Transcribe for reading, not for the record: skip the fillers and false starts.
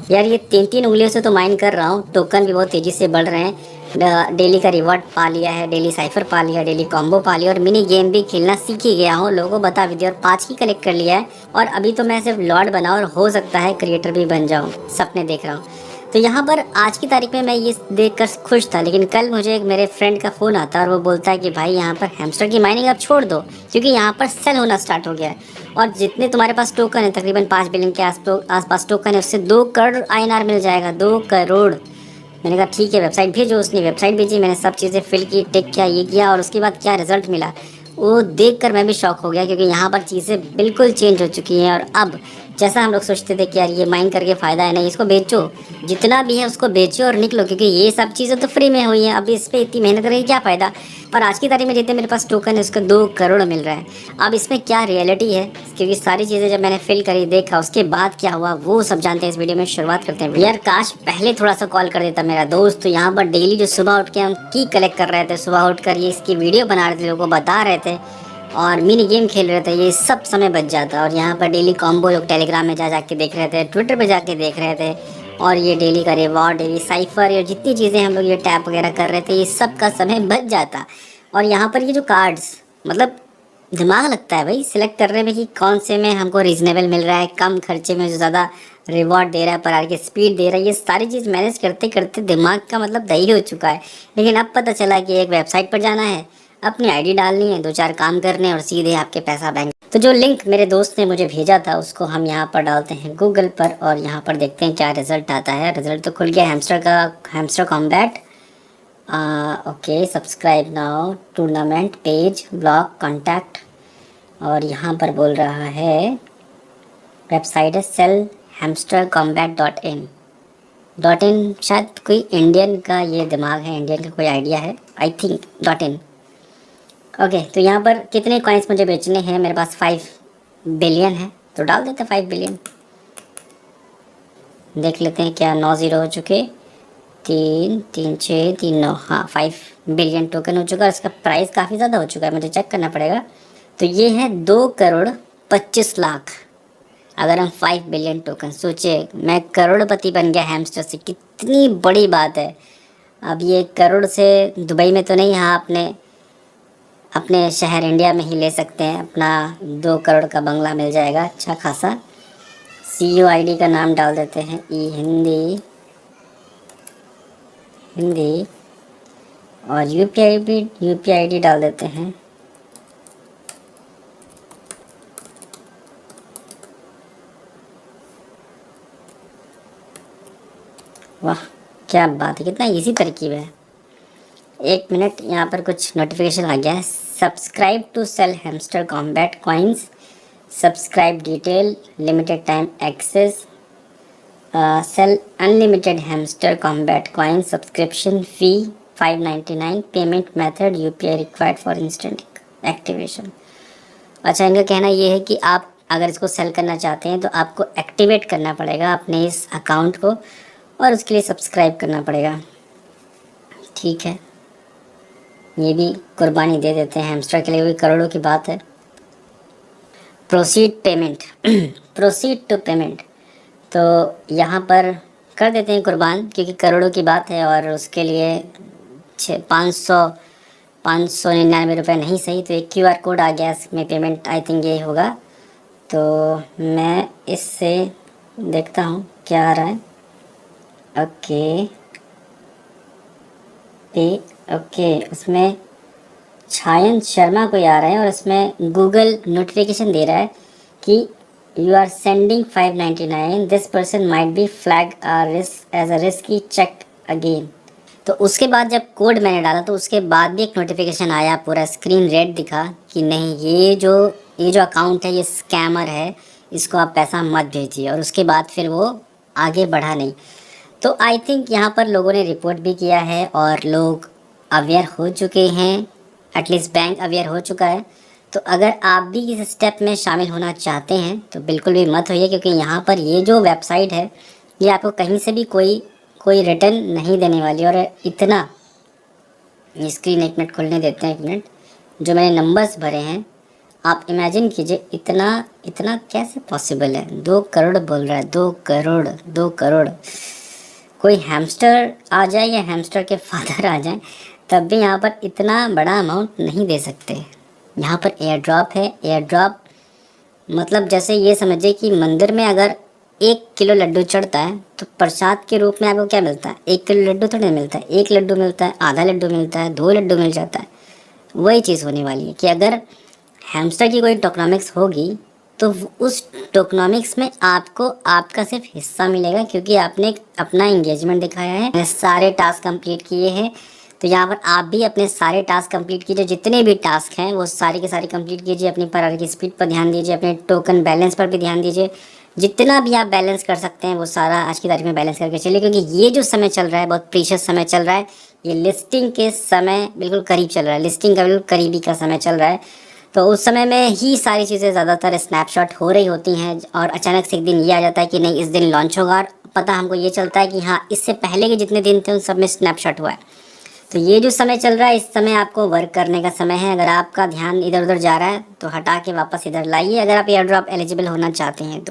यार ये 3-3 उंगलियों से तो माइन कर रहा हूँ, टोकन भी बहुत तेज़ी से बढ़ रहे हैं। डेली का रिवॉर्ड पा लिया है, डेली साइफर पा लिया, डेली कॉम्बो पा लिया और मिनी गेम भी खेलना सीख ही गया हूँ, लोगों को बता भी दिया और 5 की कलेक्ट कर लिया है। और अभी तो मैं सिर्फ लॉर्ड बना और हो सकता है क्रिएटर भी बन जाऊँ, सपने देख रहा हूँ। तो यहाँ पर आज की तारीख में मैं ये देखकर खुश था, लेकिन कल मुझे एक मेरे फ्रेंड का फ़ोन आता है और वो बोलता है कि भाई यहाँ पर हैमस्टर की माइनिंग अब छोड़ दो, क्योंकि यहाँ पर सेल होना स्टार्ट हो गया है और जितने तुम्हारे पास टोकन है, तकरीबन 5 बिलियन के आसपास टोकन है, उससे 2 करोड़ INR मिल जाएगा। 2 करोड़। मैंने कहा ठीक है, वेबसाइट भेजो। उसने वेबसाइट भेजी, मैंने सब चीज़ें फिल की, टिक किया, ये किया और उसके बाद क्या रिजल्ट मिला वो देखकर मैं भी शॉक हो गया, क्योंकि यहाँ पर चीज़ें बिल्कुल चेंज हो चुकी हैं। और अब जैसा हम लोग सोचते थे कि यार ये माइन करके फ़ायदा है, नहीं, इसको बेचो, जितना भी है उसको बेचो और निकलो, क्योंकि ये सब चीज़ें तो फ्री में हुई हैं, अब इस पर इतनी मेहनत करके क्या फ़ायदा। पर आज की तारीख में जितने मेरे पास टोकन है उसका 2 करोड़ मिल रहा है। अब इसमें क्या रियलिटी है, क्योंकि सारी चीज़ें जब मैंने फिल करी, देखा, उसके बाद क्या हुआ वो सब जानते हैं। इस वीडियो में शुरुआत करते हैं। यार काश पहले थोड़ा सा कॉल कर देता मेरा दोस्त, तो यहाँ पर डेली जो सुबह उठ के हम की कलेक्ट कर रहे थे, सुबह उठ कर ये इसकी वीडियो बना रहे थे, लोगों को बता रहे थे और मिनी गेम खेल रहे थे, ये सब समय बच जाता। और यहाँ पर डेली कॉम्बो लोग टेलीग्राम में जा के देख रहे थे, ट्विटर पे जाके देख रहे थे, और ये डेली का रिवॉर्ड, डेली साइफर, ये जितनी चीज़ें हम लोग ये टैप वगैरह कर रहे थे, ये सब का समय बच जाता। और यहाँ पर ये जो कार्ड्स, मतलब दिमाग लगता है भाई सिलेक्ट करने में कि कौन से में हमको रीजनेबल मिल रहा है, कम खर्चे में जो ज़्यादा रिवॉर्ड दे रहा है, पर आर की स्पीड दे रहा है। ये सारी चीज़ मैनेज करते करते दिमाग का मतलब दही हो चुका है। लेकिन अब पता चला कि एक वेबसाइट पर जाना है, अपनी आईडी डालनी है, 2-4 काम करने और सीधे आपके पैसा बैंक। तो जो लिंक मेरे दोस्त ने मुझे भेजा था उसको हम यहाँ पर डालते हैं गूगल पर और यहाँ पर देखते हैं क्या रिजल्ट आता है। रिजल्ट तो खुल गया हैमस्टर का, hamster combat. Okay, subscribe now, tournament page, blog, contact, और यहाँ पर बोल रहा है वेबसाइट है सेल हैमस्टर कॉम्बैट .in। शायद कोई इंडियन का ये दिमाग है, इंडियन का कोई आइडिया है, आई थिंक .in। ओके, तो यहाँ पर कितने कॉइन्स मुझे बेचने हैं, मेरे पास 5 बिलियन है, तो डाल देते हैं 5 बिलियन। देख लेते हैं क्या 9 ज़ीरो हो चुके, 3 3 6 3 9, हाँ 5 बिलियन टोकन हो चुका है। इसका प्राइस काफ़ी ज़्यादा हो चुका है, मुझे चेक करना पड़ेगा। तो ये है 2 करोड़ 25 लाख। अगर हम 5 बिलियन टोकन, सोचिए मैं करोड़पति बन गया हैमस्टर से, कितनी बड़ी बात है। अब ये करोड़ से दुबई में तो नहीं, हाँ अपने अपने शहर इंडिया में ही ले सकते हैं, अपना 2 करोड़ का बंगला मिल जाएगा अच्छा खासा। CUID का नाम डाल देते हैं ई हिंदी और UPI ID डाल देते हैं। वाह क्या बात है, कितना इजी तरकीब है। 1 मिनट, यहाँ पर कुछ नोटिफिकेशन आ गया है। Subscribe to sell hamster combat coins, subscribe detail, limited time access, sell unlimited hamster combat coin, subscription fee 599, payment method UPI required for instant activation. अच्छा, इनका कहना ये है कि आप अगर इसको सेल करना चाहते हैं तो आपको एक्टिवेट करना पड़ेगा अपने इस अकाउंट को और उसके लिए सब्सक्राइब करना पड़ेगा। ठीक है, ये भी कुर्बानी दे देते हैं हैमस्टर के लिए, भी करोड़ों की बात है। Proceed payment proceed to payment, तो यहाँ पर कर देते हैं कुर्बान, क्योंकि करोड़ों की बात है और उसके लिए 599 रुपये नहीं सही। तो एक QR कोड आ गया, इसमें पेमेंट आई थिंक ये होगा। तो मैं इससे देखता हूँ क्या आ रहा है। ओके, उसमें छायन शर्मा को आ रहा है और इसमें गूगल नोटिफिकेशन दे रहा है कि you are sending 599, this person might be flag as a risky, check again. तो उसके बाद जब कोड मैंने डाला तो उसके बाद भी एक नोटिफिकेशन आया, पूरा स्क्रीन रेड दिखा कि नहीं, ये जो अकाउंट है ये स्कैमर है, इसको आप पैसा मत भेजिए। और उसके बाद फिर वो आगे बढ़ा नहीं। तो आई थिंक यहाँ पर लोगों ने रिपोर्ट भी किया है और लोग अवेयर हो चुके हैं, एटलीस्ट बैंक अवेयर हो चुका है। तो अगर आप भी इस स्टेप में शामिल होना चाहते हैं तो बिल्कुल भी मत होइए, क्योंकि यहाँ पर ये जो वेबसाइट है ये आपको कहीं से भी कोई रिटर्न नहीं देने वाली। और इतना, स्क्रीन 1 मिनट खोलने देते हैं, 1 मिनट, जो मैंने नंबर्स भरे हैं आप इमेजिन कीजिए, इतना इतना कैसे पॉसिबल है? 2 करोड़ बोल रहा है, 2 करोड़, 2 करोड़। कोई हैमस्टर आ जाए या हैमस्टर के फादर आ जाए, तब भी यहाँ पर इतना बड़ा अमाउंट नहीं दे सकते। यहाँ पर एयर ड्रॉप है। एयर ड्रॉप मतलब जैसे ये समझिए कि मंदिर में अगर 1 किलो लड्डू चढ़ता है तो प्रसाद के रूप में आपको क्या मिलता है? 1 किलो लड्डू थोड़ी मिलता है, 1 लड्डू मिलता है, आधा लड्डू मिलता है, 2 लड्डू मिल जाता है। वही चीज़ होने वाली है कि अगर हैमस्टर की कोई टोकनॉमिक्स होगी तो उस टोकनॉमिक्स में आपको आपका सिर्फ हिस्सा मिलेगा, क्योंकि आपने अपना इंगेजमेंट दिखाया है, सारे टास्क कंप्लीट किए हैं। तो यहाँ पर आप भी अपने सारे टास्क कंप्लीट कीजिए, जितने भी टास्क हैं वो सारे के सारे कंप्लीट कीजिए। अपनी पर की स्पीड पर ध्यान दीजिए, अपने टोकन बैलेंस पर भी ध्यान दीजिए। जितना भी आप बैलेंस कर सकते हैं वो सारा आज की तारीख में बैलेंस करके चलिए, क्योंकि ये जो समय चल रहा है बहुत प्रीशियस समय चल रहा है। ये लिस्टिंग के समय बिल्कुल करीब चल रहा है, लिस्टिंग का बिल्कुल करीबी का समय चल रहा है। तो उस समय में ही सारी चीज़ें ज़्यादातर स्नैपशॉट हो रही होती हैं, और अचानक से एक दिन ये आ जाता है कि नहीं इस दिन लॉन्च होगा, और पता हमको ये चलता है कि हाँ इससे पहले के जितने दिन थे उन सब में स्नैपशॉट हुआ है। तो ये जो समय चल रहा है इस समय आपको वर्क करने का समय है। अगर आपका ध्यान इधर उधर जा रहा है तो हटा के वापस इधर लाइए, अगर आप एयर ड्रॉप एलिजिबल होना चाहते हैं तो।